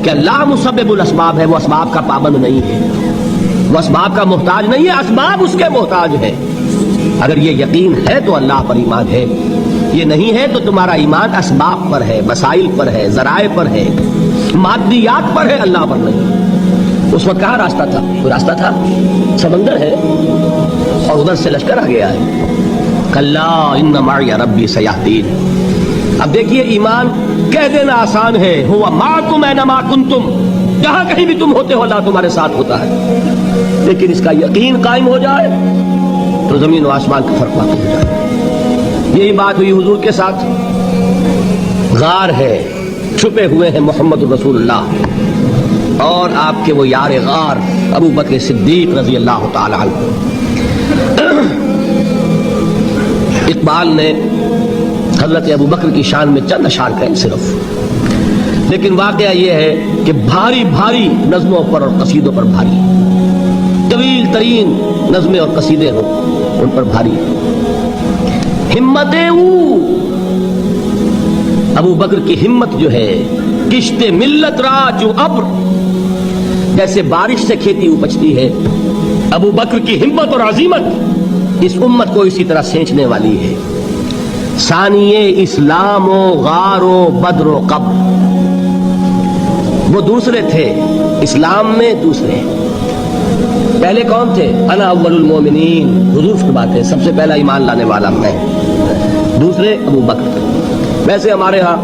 کہ اللہ مسبب الاسباب ہے، وہ اسباب کا پابند نہیں ہے، وہ اسباب کا محتاج نہیں ہے، اسباب اس کے محتاج ہے۔ اگر یہ یقین ہے تو اللہ پر ایمان ہے، یہ نہیں ہے تو تمہارا ایمان اسباب پر ہے، وسائل پر ہے، ذرائع پر ہے، مادیات پر ہے، اللہ پر نہیں۔ اس وقت کہاں راستہ تھا؟ کوئی راستہ تھا؟ سمندر ہے اور ادھر سے لشکر آ گیا ہے۔ کلا ان معی ربی سیہدین۔ اب دیکھیے ایمان کہہ دینا آسان ہے، ہوا معکم اینما کنتم، جہاں کہیں بھی تم ہوتے ہو اللہ تمہارے ساتھ ہوتا ہے، لیکن اس کا یقین قائم ہو جائے تو زمین و آسمان کا فرق واقع ہو جائے۔ یہی بات ہوئی حضور کے ساتھ۔ غار ہے، چھپے ہوئے ہیں محمد رسول اللہ اور آپ کے وہ یار غار ابو بکر صدیق رضی اللہ تعالی عنہ۔ اقبال نے حضرت ابو بکر کی شان میں چند اشعار کہیں صرف، لیکن واقعہ یہ ہے کہ بھاری بھاری نظموں پر اور قصیدوں پر بھاری، طویل ترین نظمیں اور قصیدے ہوں ان پر بھاری۔ ہمت ابو بکر کی ہمت جو ہے، کشت ملت را جو ابر، جیسے بارش سے کھیتی اپجتی ہے، ابو بکر کی ہمت اور عزیمت اس امت کو اسی طرح سینچنے والی ہے۔ ثانیے اسلام و غار و بدر و قبر، وہ دوسرے تھے اسلام میں، دوسرے پہلے کون تھے؟ انا اول المومنین، حضور فرماتے ہیں سب سے پہلا ایمان لانے والا میں، دوسرے ابو بکر۔ ویسے ہمارے ہاں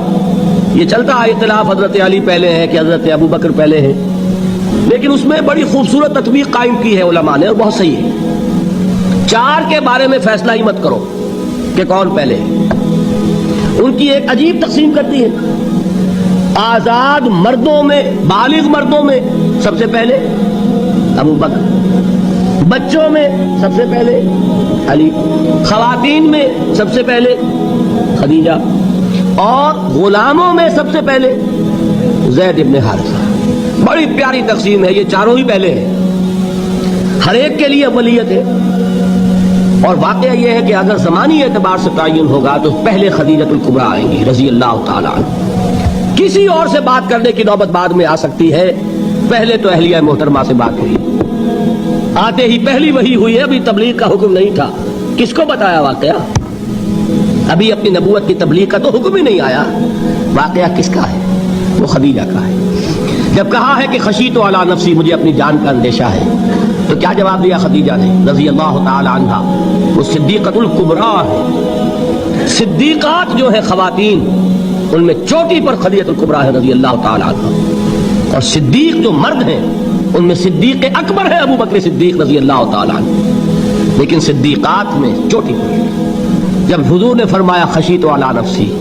یہ چلتا ہے اختلاف، حضرت علی پہلے ہیں کہ حضرت ابو بکر پہلے ہیں، لیکن اس میں بڑی خوبصورت تطبیق قائم کی ہے علماء نے اور بہت صحیح ہے۔ چار کے بارے میں فیصلہ ہی مت کرو کہ کون پہلے، ان کی ایک عجیب تقسیم کرتی ہے۔ آزاد مردوں میں، بالغ مردوں میں سب سے پہلے ابو بکر، بچوں میں سب سے پہلے علی، خواتین میں سب سے پہلے خدیجہ، اور غلاموں میں سب سے پہلے زید ابن حارثہ۔ بڑی پیاری تقسیم ہے، یہ چاروں ہی پہلے ہیں، ہر ایک کے لیے اولیت ہے۔ اور واقعہ یہ ہے کہ اگر زمانی اعتبار سے تعین ہوگا تو پہلے خدیجۃ الکبریٰ آئیں گی رضی اللہ تعالی عنہ، کسی اور سے بات کرنے کی نوبت بعد میں آ سکتی ہے، پہلے تو اہلیہ محترمہ سے بات ہوئی، آتے ہی پہلی وحی ہوئی ہے، ابھی تبلیغ کا حکم نہیں تھا، کس کو بتایا واقعہ؟ ابھی اپنی نبوت کی تبلیغ کا تو حکم ہی نہیں آیا، واقعہ کس کا ہے؟ وہ خدیجہ کا ہے۔ جب کہا ہے کہ خشیت علی نفسی، مجھے اپنی جان کا اندیشہ ہے، تو کیا جواب دیا خدیجہ نے رضی اللہ تعالی عنہا؟ وہ صدیقۃ الکبریٰ ہے، صدیقات جو ہے خواتین ان میں چوٹی پر خدیجۃ الکبریٰ ہے رضی اللہ تعالی عنہا، اور صدیق جو مرد ہیں ان میں صدیق اکبر ہے ابو بکر صدیق رضی اللہ تعالی عنہ، لیکن صدیقات میں چوٹی پر۔ جب حضور نے فرمایا خشیت علی نفسی،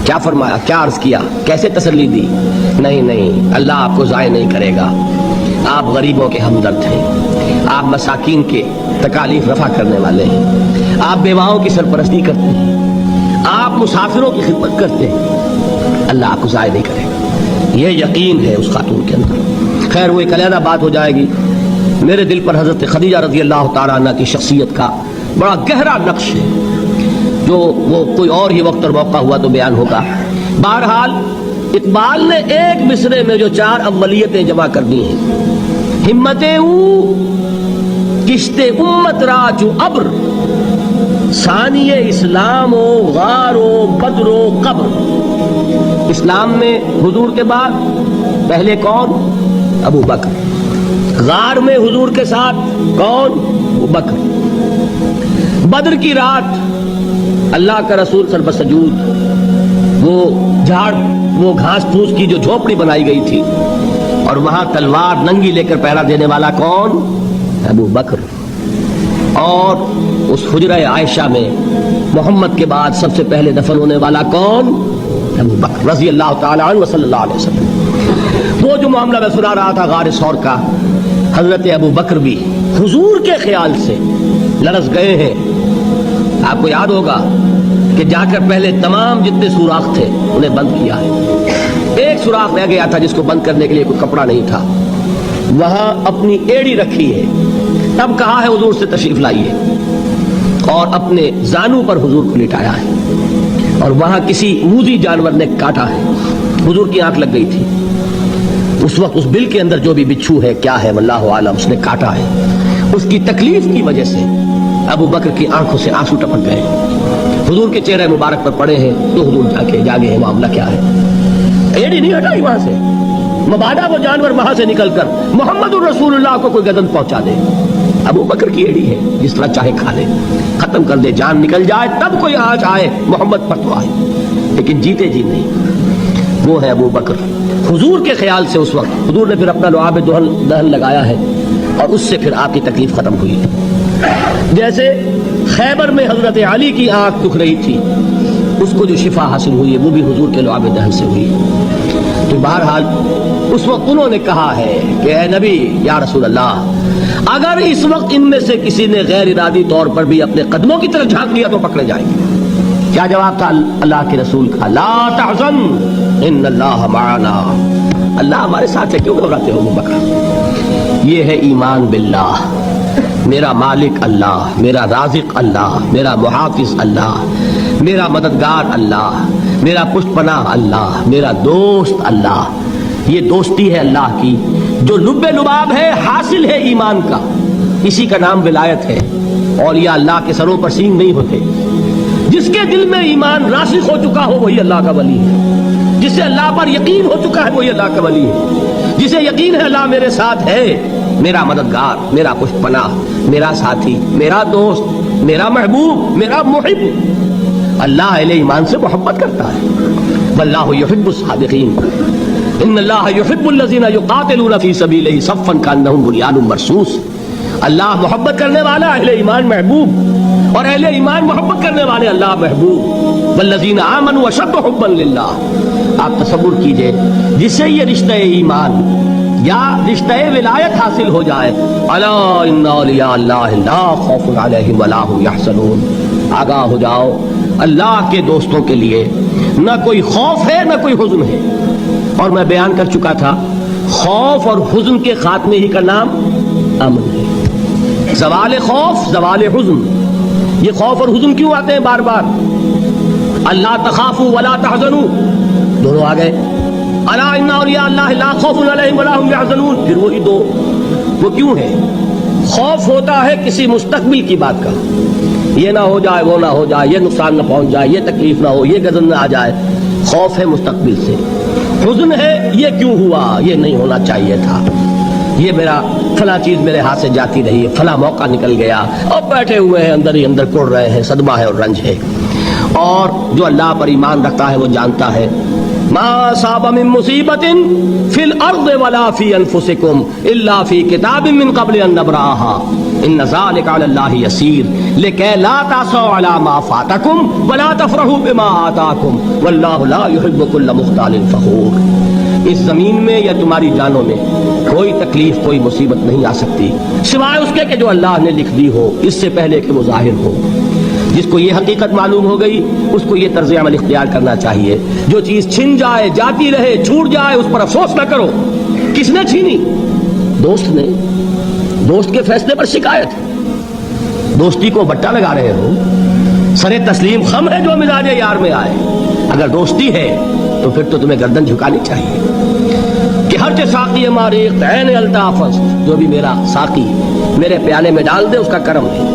کیا فرمایا، کیا عرض کیا، کیسے تسلی دی؟ نہیں اللہ آپ کو ضائع نہیں کرے گا، آپ غریبوں کے ہمدرد ہیں، آپ مساکین کے تکالیف رفع کرنے والے ہیں، آپ بیواؤں کی سرپرستی کرتے ہیں، آپ مسافروں کی خدمت کرتے ہیں، اللہ آپ کو ضائع نہیں کرے گا۔ یہ یقین ہے اس خاتون کے اندر۔ خیر وہ ایک علیحدہ بات ہو جائے گی۔ میرے دل پر حضرت خدیجہ رضی اللہ تعالیٰ عنہ کی شخصیت کا بڑا گہرا نقش ہے، جو وہ کوئی اور ہی وقت اور موقع ہوا تو بیان ہوگا۔ بہرحال اقبال نے ایک مصرے میں جو چار اولیتیں جمع کر دی ہیں، ہمتیں کشت امت را جو ابر، ثانی اسلام و غار و بدر و قبر۔ اسلام میں حضور کے بعد پہلے کون؟ ابو بکر۔ غار میں حضور کے ساتھ کون؟ ابو بکر۔ بدر کی رات اللہ کا رسول سر بسجود، وہ جھاڑ، وہ گھاس پھوس کی جو جھوپڑی بنائی گئی تھی، اور وہاں تلوار ننگی لے کر پہرا دینے والا کون؟ ابو بکر۔ اور اس حجرہ عائشہ میں محمد کے بعد سب سے پہلے دفن ہونے والا کون؟ ابو بکر رضی اللہ تعالی عنہ صلی اللہ علیہ وسلم۔ وہ جو معاملہ میں سنا رہا تھا غار ثور کا، حضرت ابو بکر بھی حضور کے خیال سے لرز گئے ہیں۔ آپ کو یاد ہوگا کہ جا کر پہلے تمام جتنے سوراخ تھے انہیں بند کیا ہے، ایک سوراخ رہ گیا تھا جس کو بند کرنے کے لیے کوئی کپڑا نہیں تھا، وہاں اپنی ایڑی رکھی ہے، تب کہا ہے حضور سے تشریف لائیے، اور اپنے زانو پر حضور کو لٹایا ہے، اور وہاں کسی موذی جانور نے کاٹا ہے، حضور کی آنکھ لگ گئی تھی، اس وقت اس بل کے اندر جو بھی بچھو ہے کیا ہے واللہ عالم اس نے کاٹا ہے، اس کی تکلیف کی وجہ سے ابو بکر کی آنکھوں سے آنسو ٹپک گئے، حضور کے چہرے مبارک پر پڑے ہیں تو حضور جاگے ہیں، معاملہ کیا ہے؟ ایڑی نہیں ہٹائی وہاں سے، مبادا وہ جانور وہاں سے نکل کر محمد الرسول اللہ کو کوئی گدن پہنچا دے، ابو بکر کی ایڑی ہے، جس طرح چاہے کھا لے، ختم کر دے، جان نکل جائے تب کوئی آج آئے محمد پر تو آئے، لیکن جیتے جی نہیں۔ وہ ہے ابو بکر۔ حضور کے خیال سے اس وقت حضور نے پھر اپنا لعاب دہن لگایا ہے اور اس سے پھر آپ کی تکلیف ختم ہوئی ہے۔ جیسے خیبر میں حضرت علی کی آنکھ دکھ رہی تھی، اس کو جو شفا حاصل ہوئی ہے وہ بھی حضور کے لعاب دہن سے ہوئی ہے۔ تو بہرحال اس وقت انہوں نے کہا ہے کہ اے نبی یا رسول اللہ، اگر اس وقت ان میں سے کسی نے غیر ارادی طور پر بھی اپنے قدموں کی طرف جھانک لیا تو پکڑے جائیں گے۔ کیا جواب تھا اللہ کے رسول کا؟ لا تحزن ان اللہ معنا، اللہ ہمارے ساتھ ہے، کیوں گھبراتے ہو ابو بکر؟ یہ ہے ایمان باللہ، میرا مالک اللہ، میرا رازق اللہ، میرا محافظ اللہ، میرا مددگار اللہ، میرا پشت پناہ اللہ، میرا دوست اللہ۔ یہ دوستی ہے اللہ کی جو لب لباب ہے، حاصل ہے ایمان کا، اسی کا نام ولایت ہے۔ اولیاء اللہ کے سروں پر سینگ نہیں ہوتے، جس کے دل میں ایمان راسخ ہو چکا ہو وہی اللہ کا ولی ہے، جسے اللہ پر یقین ہو چکا ہے وہی اللہ کا ولی ہے، جسے یقین ہے اللہ میرے ساتھ ہے، میرا مددگار، میرا پشت پناہ، میرا ساتھی، میرا دوست، میرا محبوب، میرا محب۔ اللہ اہل ایمان سے محبت کرتا ہے۔ واللہ یحب الصادقین، ان اللہ یحب الذین یقاتلون فی سبیلہ صفا کانہم بنیان مرصوص۔ اللہ محبت کرنے والا، اہل ایمان محبوب، اور اہل ایمان محبت کرنے والے اللہ محبوب۔ والذین آمنوا اشد حبا للہ۔ آپ تصور کیجئے جسے یہ رشتہ ایمان یا رشتہ ولایت حاصل ہو جائے، الا ان اولیاء اللہ لا خوف علیہم ولا هم یحزنون، آگاہ ہو جاؤ، اللہ کے دوستوں کے لیے نہ کوئی خوف ہے نہ کوئی حزن ہے۔ اور میں بیان کر چکا تھا، خوف اور حزن کے خاتمے ہی کا نام امن ہے۔ زوال خوف، زوال حزن، یہ خوف اور حزن کیوں آتے ہیں بار بار؟ اللہ تخافوا ولا تحزنوا، دونوں آ گئے۔ الا ان اولیاء اللہ لا خوف علیہم ولا هم یحزنون، پھر وہی دو۔ وہ کیوں ہے؟ خوف ہوتا ہے کسی مستقبل کی بات کا، یہ نہ ہو جائے، وہ نہ ہو جائے، یہ نقصان نہ پہنچ جائے، یہ تکلیف نہ ہو، یہ غضب نہ آ جائے، خوف ہے مستقبل سے۔ حزن ہے یہ کیوں ہوا، یہ نہیں ہونا چاہیے تھا، یہ میرا فلاں چیز میرے ہاتھ سے جاتی رہی، فلاں موقع نکل گیا، اور بیٹھے ہوئے ہیں اندر ہی اندر کڑ رہے ہیں، صدمہ ہے اور رنج ہے۔ اور جو اللہ پر ایمان رکھتا ہے وہ جانتا ہے ما اصاب من مصیبت فی الارض ولا فی انفسکم الا فی کتاب من قبل ان نبرأها ان ذلک علی اللہ یسیر لکی لا تعصوا علی ما فاتکم ولا تفرحوا بما آتاکم واللہ لا یحب کل مختال فخور۔ اس زمین میں یا تمہاری جانوں میں کوئی تکلیف، کوئی مصیبت نہیں آ سکتی سوائے اس کے کہ جو اللہ نے لکھ دی ہو، اس سے پہلے کہ وہ ظاہر ہو۔ جس کو یہ حقیقت معلوم ہو گئی اس کو یہ طرز عمل اختیار کرنا چاہیے، جو چیز چھن جائے، جاتی رہے، چھوٹ جائے، اس پر افسوس نہ کرو۔ کس نے چھینی؟ دوست نے۔ دوست کے فیصلے پر شکایت، دوستی کو بٹا لگا رہے ہو، سر تسلیم خم ہے جو مزاج یار میں آئے۔ اگر دوستی ہے تو پھر تو تمہیں گردن جھکانی چاہیے کہ ہر ساقی ماریخ عین الطاف، جو بھی میرا ساقی میرے پیالے میں ڈال دے اس کا کرم ہے،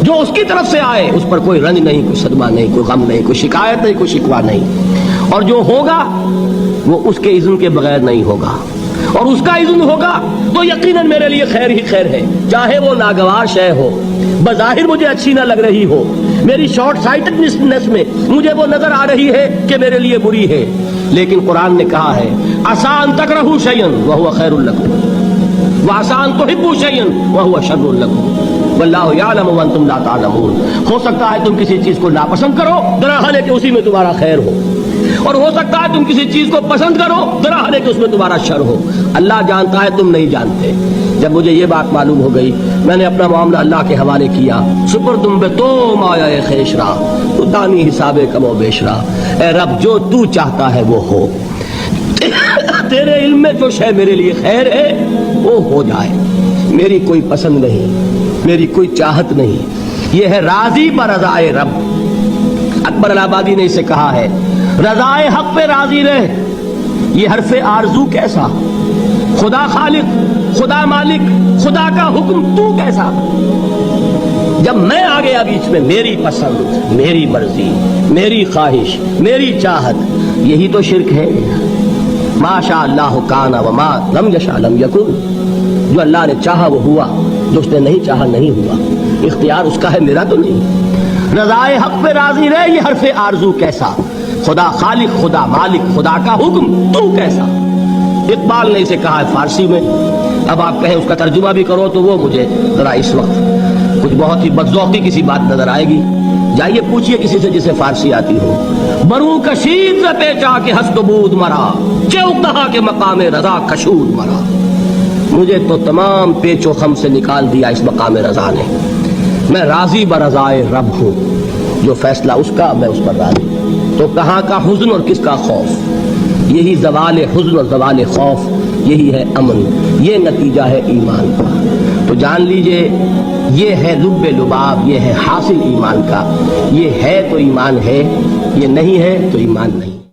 جو اس کی طرف سے آئے اس پر کوئی رنج نہیں، کوئی صدمہ نہیں، کوئی غم نہیں، کوئی شکایت نہیں، کوئی شکوہ نہیں، اور جو ہوگا وہ اس کے اذن کے بغیر نہیں ہوگا، اور اس کا اذن ہوگا تو یقیناً میرے لیے خیر ہی خیر ہے، چاہے وہ ناگوار شے ہو، بظاہر مجھے اچھی نہ لگ رہی ہو، میری شارٹ سائٹڈنس میں مجھے وہ نظر آ رہی ہے کہ میرے لیے بری ہے، لیکن قرآن نے کہا ہے عسیٰ ان تکرہوا شیئا وہو خیر لکم وعسیٰ ان تحبوا شیئا وہو شر لکم واللہ یعلم وانتم لا تعلمون۔ ہو سکتا ہے تم کسی چیز کو ناپسند کرو، درحال ہے کہ اسی میں تمہارا خیر ہو، اور ہو سکتا ہے تم کسی چیز کو پسند کرو، درحال ہے کہ اس میں تمہارا شر ہو۔ اللہ جانتا ہے، تم نہیں جانتے۔ جب مجھے یہ بات معلوم ہو گئی میں نے اپنا معاملہ اللہ کے حوالے کیا۔ سپر تم بے تو مایا خیشرا تو دانی حساب کم و بیشرا، اے رب جو تو چاہتا ہے وہ ہو، تیرے علم میں جو شے میرے لیے خیر ہے وہ ہو جائے، میری کوئی پسند نہیں، میری کوئی چاہت نہیں، یہ ہے راضی برضائے رب۔ اکبر الہ آبادی نے اسے کہا ہے رضائے حق پہ راضی رہ، یہ حرف آرزو کیسا؟ خدا خالق، خدا مالک، خدا کا حکم تو کیسا؟ جب میں آ گیا بیچ میں، میری پسند، میری مرضی، میری خواہش، میری چاہت، یہی تو شرک ہے۔ ما شاء اللہ کان وما لم یشاء لم یکن، جو اللہ نے چاہا وہ ہوا، جو اس نے نہیں چاہا نہیں ہوا، اختیار اس کا ہے، میرا تو نہیں۔ رضائے حق پہ راضی رہے، یہ حرف آرزو کیسا؟ خدا خالق، خدا مالک، خدا کا حکم تو کیسا؟ اقبال نے اسے کہا ہے فارسی میں، اب آپ کہیں اس کا ترجمہ بھی کرو تو وہ مجھے ذرا اس وقت کچھ بہت ہی بدذوقی کسی بات نظر آئے گی۔ جائیے پوچھئے کسی سے جسے فارسی آتی ہو۔ برو کشید ز پیچا کے ہست و بود مرا، کیوں کہا کہ مقام رضا کشود مرا۔ مجھے تو تمام پیچ و خم سے نکال دیا اس مقام رضا نے، میں راضی برضائے رب ہوں، جو فیصلہ اس کا میں اس پر راضی۔ تو کہاں کا حزن اور کس کا خوف؟ یہی زوال حزن اور زوال خوف، یہی ہے امن، یہ نتیجہ ہے ایمان کا۔ تو جان لیجئے یہ ہے لب لباب، یہ ہے حاصل ایمان کا۔ یہ ہے تو ایمان ہے، یہ نہیں ہے تو ایمان نہیں۔